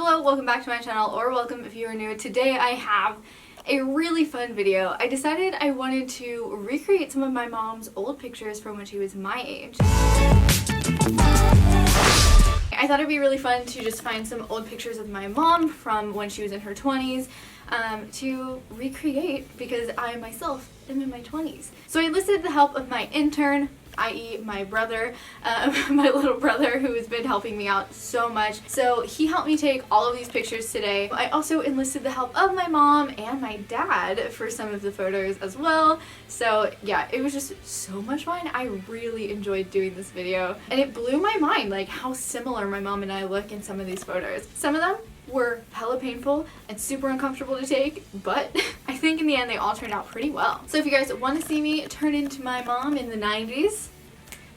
hello, welcome back to my channel, or welcome if you are new. Today I have a really fun video. I decided I wanted to recreate some of my mom's old pictures from when she was my age. I thought it'd be really fun to just find some old pictures of my mom from when she was in her 20s to recreate, because I myself am in my 20s. So I enlisted the help of my intern, i.e. my brother, my little brother, who has been helping me out so much. So he helped me take all of these pictures today. I also enlisted the help of my mom and my dad for some of the photos as well. So yeah, it was just so much fun. I really enjoyed doing this video, and it blew my mind like how similar my mom and I look in some of these photos. Some of them were hella painful and super uncomfortable to take, but I think in the end they all turned out pretty well. So if you guys want to see me turn into my mom in the 90s,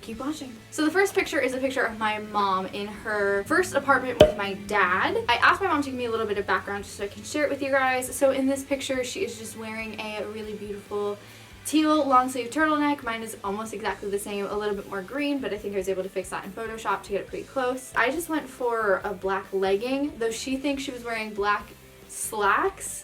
keep watching. So the first picture is a picture of my mom in her first apartment with my dad. I asked my mom to give me a little bit of background just so I can share it with you guys. So in this picture, she is just wearing a really beautiful teal long sleeve turtleneck. Mine is almost exactly the same, a little bit more green, but I think I was able to fix that in Photoshop to get it pretty close. I just went for a black legging, though she thinks she was wearing black slacks.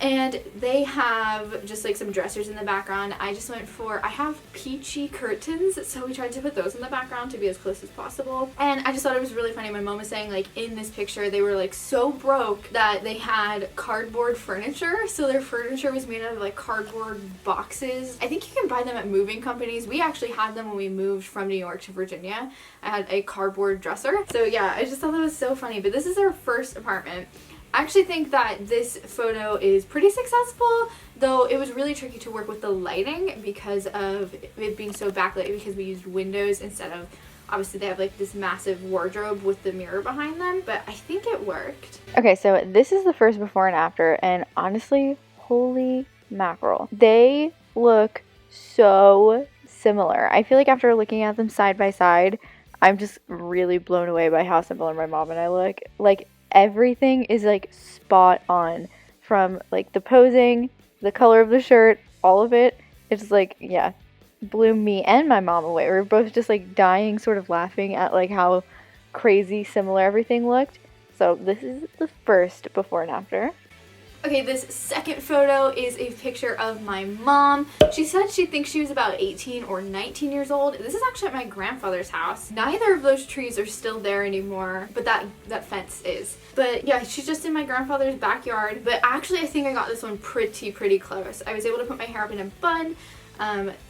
And they have just like some dressers in the background. I just went for, I have peachy curtains, so we tried to put those in the background to be as close as possible. And I just thought it was really funny. My mom was saying like in this picture they were like so broke that they had cardboard furniture. So their furniture was made out of like cardboard boxes. I think you can buy them at moving companies. We actually had them when we moved from New York to Virginia. I had a cardboard dresser. So yeah, I just thought that was so funny. But this is our first apartment. I actually think that this photo is pretty successful, though it was really tricky to work with the lighting because of it being so backlit, because we used windows instead of, obviously they have like this massive wardrobe with the mirror behind them, but I think it worked. Okay, so this is the first before and after, and honestly, holy mackerel. They look so similar. I feel like after looking at them side by side, I'm just really blown away by how similar my mom and I look. Like, everything is like spot on, from like the posing, the color of the shirt, all of it. It's like, yeah, blew me and my mom away. We were both just like dying, sort of laughing at like how crazy similar everything looked. So this is the first before and after. Okay, this second photo is a picture of my mom. She said she thinks she was about 18 or 19 years old. This is actually at my grandfather's house. Neither of those trees are still there anymore, but that fence is. But yeah, she's just in my grandfather's backyard. But actually, I think I got this one pretty close. I was able to put my hair up in a bun,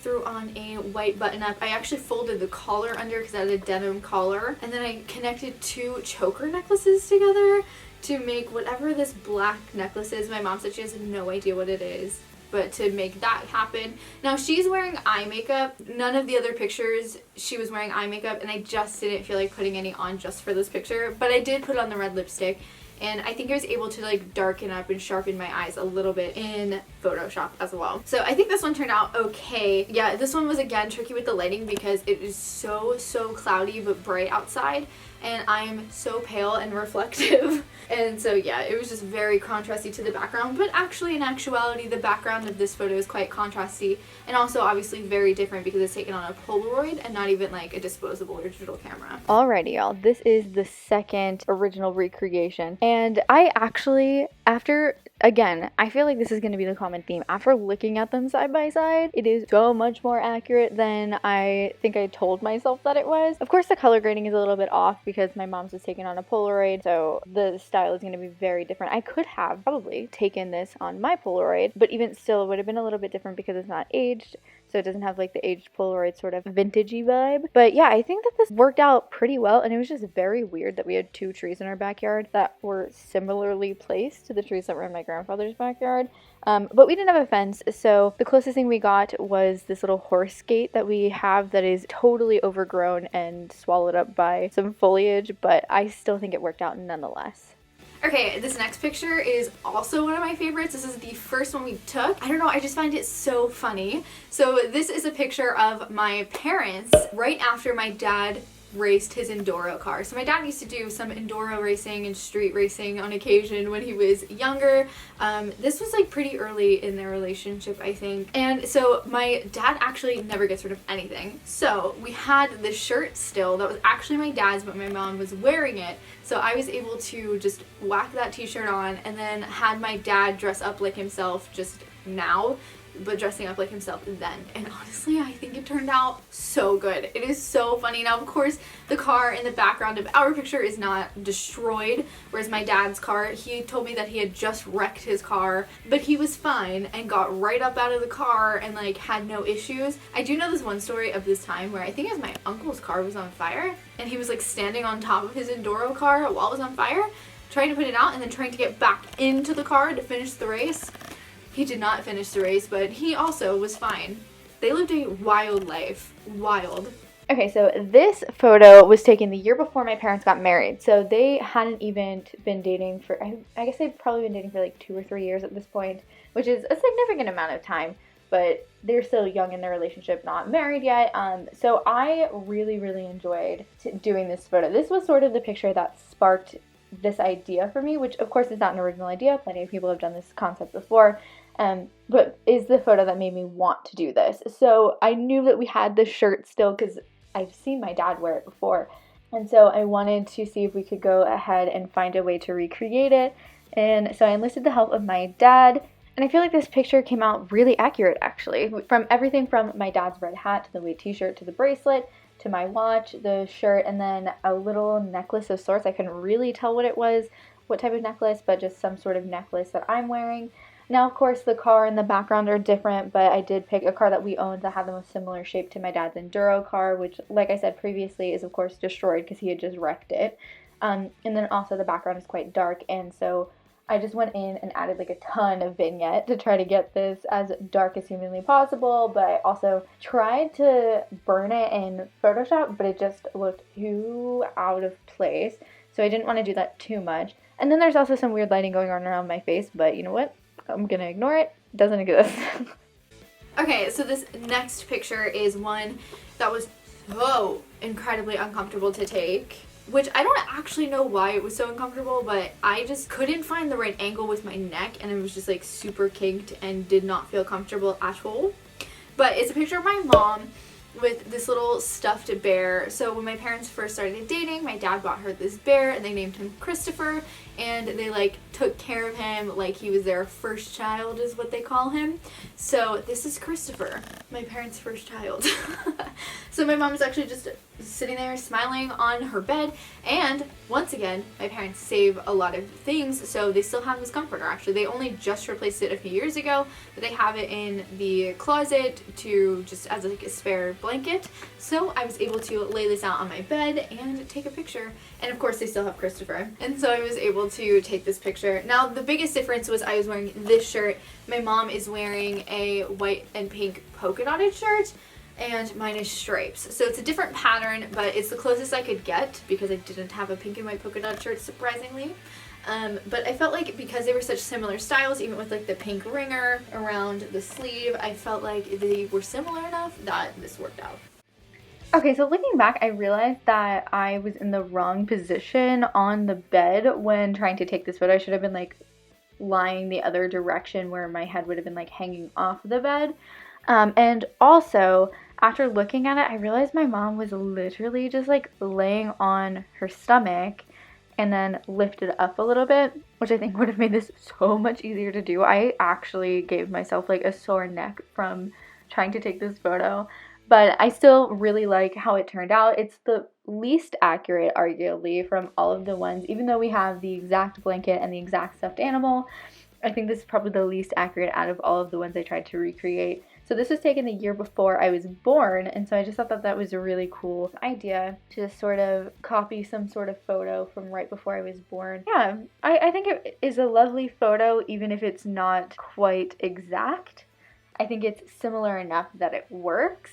threw on a white button up. I actually folded the collar under because I had a denim collar, and then I connected two choker necklaces together to make whatever this black necklace is. My mom said she has no idea what it is, but to make that happen. Now she's wearing eye makeup. None of the other pictures she was wearing eye makeup, and I just didn't feel like putting any on just for this picture, but I did put on the red lipstick, and I think I was able to like darken up and sharpen my eyes a little bit in Photoshop as well. So I think this one turned out okay. Yeah, this one was again tricky with the lighting because it is so cloudy but bright outside, and I'm so pale and reflective. And so yeah, it was just very contrasty to the background, but actually in actuality the background of this photo is quite contrasty, and also obviously very different because it's taken on a Polaroid and not even like a disposable or digital camera. Alrighty y'all, this is the second original recreation, and I actually, after, again, I feel like this is going to be the common theme. After looking at them side by side, it is so much more accurate than I think I told myself that it was. Of course, the color grading is a little bit off because my mom's was taken on a Polaroid, so the style is going to be very different. I could have probably taken this on my Polaroid, but even still, it would have been a little bit different because it's not aged, so it doesn't have like the aged Polaroid sort of vintagey vibe. But yeah, I think that this worked out pretty well, and it was just very weird that we had two trees in our backyard that were similarly placed to the trees that were in my grandfather's backyard. But we didn't have a fence, so the closest thing we got was this little horse gate that we have that is totally overgrown and swallowed up by some foliage, but I still think it worked out nonetheless. Okay, this next picture is also one of my favorites. This is the first one we took. I don't know, I just find it so funny. So this is a picture of my parents right after my dad raced his Enduro car. So my dad used to do some Enduro racing and street racing on occasion when he was younger. This was like pretty early in their relationship, I think. And so my dad actually never gets rid of anything. So we had this shirt still that was actually my dad's, but my mom was wearing it. So I was able to just whack that t-shirt on and then had my dad dress up like himself just now, but dressing up like himself then. And honestly, I think it turned out so good. It is so funny. Now, of course, the car in the background of our picture is not destroyed, whereas my dad's car, he told me that he had just wrecked his car, but he was fine and got right up out of the car and like had no issues. I do know this one story of this time where I think it was my uncle's car was on fire and he was like standing on top of his Enduro car while it was on fire, trying to put it out and then trying to get back into the car to finish the race. He did not finish the race, but he also was fine. They lived a wild life. Wild. Okay, so this photo was taken the year before my parents got married. So they hadn't even been dating for, I guess they'd probably been dating for like 2 or 3 years at this point, which is a significant amount of time, but they're still young in their relationship, not married yet. So I really enjoyed doing this photo. This was sort of the picture that sparked this idea for me, which of course is not an original idea. Plenty of people have done this concept before. But is the photo that made me want to do this. So I knew that we had this shirt still because I've seen my dad wear it before. And so I wanted to see if we could go ahead and find a way to recreate it. And so I enlisted the help of my dad. And I feel like this picture came out really accurate, actually. From everything from my dad's red hat to the weight t-shirt to the bracelet to my watch, the shirt, and then a little necklace of sorts. I couldn't really tell what it was, what type of necklace, but just some sort of necklace that I'm wearing. Now, of course, the car and the background are different, but I did pick a car that we owned that had the most similar shape to my dad's Enduro car, which, like I said previously, is, of course, destroyed because he had just wrecked it. And then also the background is quite dark, and so I just went in and added like a ton of vignette to try to get this as dark as humanly possible, but I also tried to burn it in Photoshop, but it just looked too out of place, so I didn't want to do that too much. And then there's also some weird lighting going on around my face, but you know what? I'm gonna ignore it. It doesn't exist. Okay, so this next picture is one that was so incredibly uncomfortable to take, which I don't actually know why it was so uncomfortable, but I just couldn't find the right angle with my neck and it was just like super kinked and did not feel comfortable at all. But it's a picture of my mom with this little stuffed bear. So when my parents first started dating, my dad bought her this bear and they named him Christopher, and they like took care of him like he was their first child is what they call him. So this is Christopher, my parents' first child. So my mom's actually just sitting there smiling on her bed, and once again my parents save a lot of things, so they still have this comforter. Actually, they only just replaced it a few years ago, but they have it in the closet to just as like a spare blanket. So I was able to lay this out on my bed and take a picture, and of course they still have Christopher, and so I was able to take this picture. Now the biggest difference was I was wearing this shirt, my mom is wearing a white and pink polka dotted shirt, and mine is stripes. So it's a different pattern, but it's the closest I could get because I didn't have a pink and white polka dot shirt, surprisingly. But I felt like because they were such similar styles, even with like the pink ringer around the sleeve, I felt like they were similar enough that this worked out. Okay, so looking back, I realized that I was in the wrong position on the bed when trying to take this photo. I should have been like lying the other direction where my head would have been like hanging off the bed. And also, after looking at it, I realized my mom was literally just like laying on her stomach and then lifted up a little bit, which I think would have made this so much easier to do. I actually gave myself like a sore neck from trying to take this photo, but I still really like how it turned out. It's the least accurate, arguably, from all of the ones, even though we have the exact blanket and the exact stuffed animal. I think this is probably the least accurate out of all of the ones I tried to recreate. So this was taken the year before I was born, and so I just thought that that was a really cool idea to sort of copy some sort of photo from right before I was born. Yeah, I think it is a lovely photo, even if it's not quite exact. I think it's similar enough that it works.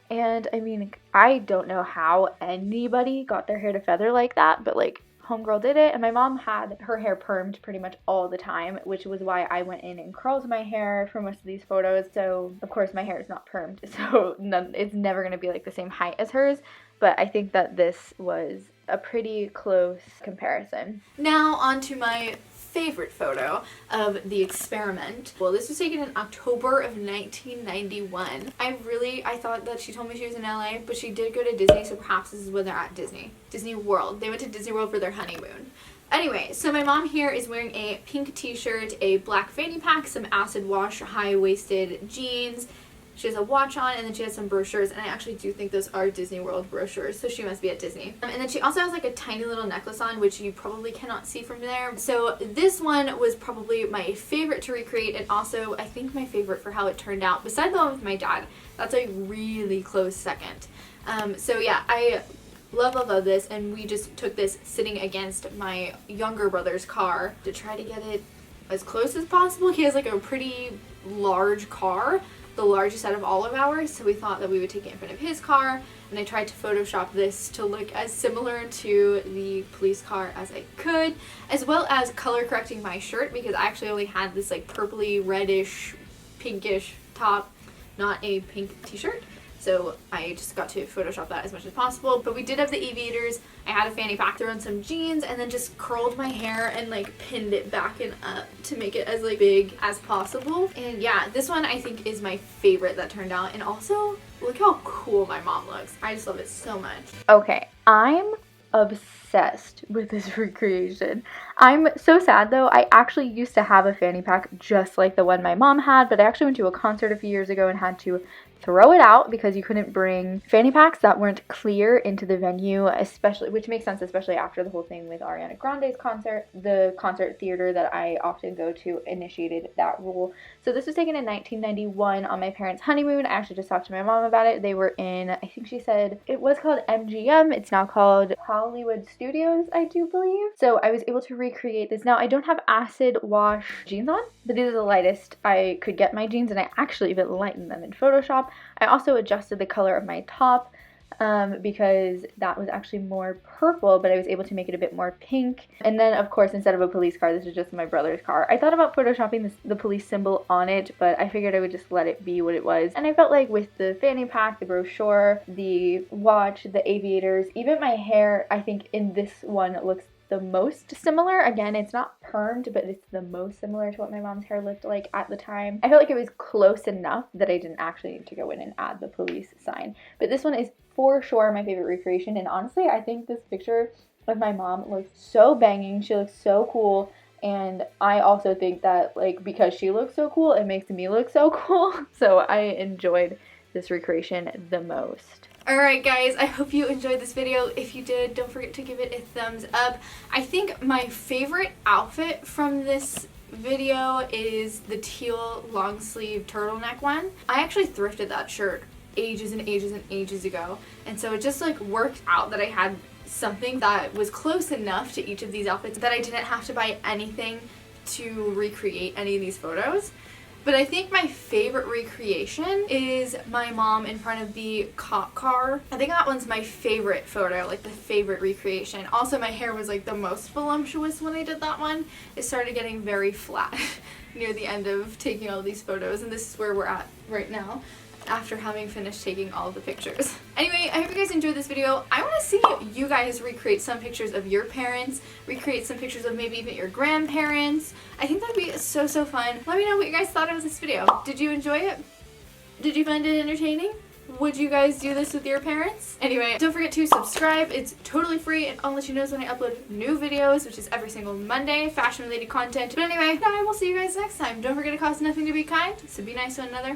And I mean, I don't know how anybody got their hair to feather like that, but like, homegirl did it, and my mom had her hair permed pretty much all the time, which was why I went in and curled my hair for most of these photos. So of course my hair is not permed, so it's never going to be like the same height as hers, but I think that this was a pretty close comparison. Now on to my favorite photo of the experiment. Well, this was taken in October of 1991. I thought that she told me she was in LA, but she did go to Disney, so perhaps this is when they're at Disney World. They went to Disney World for their honeymoon. Anyway, so my mom here is wearing a pink t-shirt, a black fanny pack, some acid wash high-waisted jeans. She has a watch on, and then she has some brochures, and I actually do think those are Disney World brochures, so she must be at Disney. And then she also has like a tiny little necklace on, which you probably cannot see from there. So this one was probably my favorite to recreate, and also I think my favorite for how it turned out, besides the one with my dad. That's a really close second. So yeah, I love this, and we just took this sitting against my younger brother's car to try to get it as close as possible. He has like a pretty large car, the largest out of all of ours, so we thought that we would take it in front of his car, and I tried to Photoshop this to look as similar to the police car as I could, as well as color correcting my shirt, because I actually only had this like purpley, reddish, pinkish top, not a pink t-shirt. So I just got to Photoshop that as much as possible. But we did have the aviators. I had a fanny pack, threw on some jeans, and then just curled my hair and like pinned it back and up to make it as like big as possible. And yeah, this one I think is my favorite that turned out. And also, look how cool my mom looks. I just love it so much. Okay, I'm obsessed with this recreation. I'm so sad though. I actually used to have a fanny pack just like the one my mom had, but I actually went to a concert a few years ago and had to throw it out because you couldn't bring fanny packs that weren't clear into the venue, especially, which makes sense, especially after the whole thing with Ariana Grande's concert. The concert theater that I often go to initiated that rule. So this was taken in 1991 on my parents' honeymoon. I actually just talked to my mom about it. They were in, I think she said it was called MGM. It's now called Hollywood Studios, I do believe. So I was able to recreate this. Now I don't have acid wash jeans on, but these are the lightest I could get my jeans, and I actually even lightened them in Photoshop. I also adjusted the color of my top because that was actually more purple, but I was able to make it a bit more pink. And then of course, instead of a police car, this is just my brother's car. I thought about photoshopping the police symbol on it, but I figured I would just let it be what it was. And I felt like with the fanny pack, the brochure, the watch, the aviators, even my hair, I think in this one looks the most similar. Again, it's not permed, but it's the most similar to what my mom's hair looked like at the time. I felt like it was close enough that I didn't actually need to go in and add the police sign. But this one is for sure my favorite recreation, and honestly, I think this picture of my mom looks so banging. She looks so cool, and I also think that, like, because she looks so cool, it makes me look so cool. So I enjoyed this recreation the most. Alright guys, I hope you enjoyed this video. If you did, don't forget to give it a thumbs up. I think my favorite outfit from this video is the teal long sleeve turtleneck one. I actually thrifted that shirt ages and ages ago, and so it just like worked out that I had something that was close enough to each of these outfits that I didn't have to buy anything to recreate any of these photos. But I think my favorite recreation is my mom in front of the cop car. I think that one's my favorite photo, like the favorite recreation. Also, my hair was like the most voluptuous when I did that one. It started getting very flat near the end of taking all these photos, and this is where we're at right now after having finished taking all of the pictures. Anyway, I hope you guys enjoyed this video. I want to see you guys recreate some pictures of your parents, recreate some pictures of maybe even your grandparents. I think that'd be so fun. Let me know what you guys thought of this video. Did you enjoy it? Did you find it entertaining? Would you guys do this with your parents? Anyway, don't forget to subscribe. It's totally free, and I'll let you know when I upload new videos, which is every single Monday, fashion related content. But anyway, I will see you guys next time. Don't forget it costs nothing to be kind, so be nice to one another.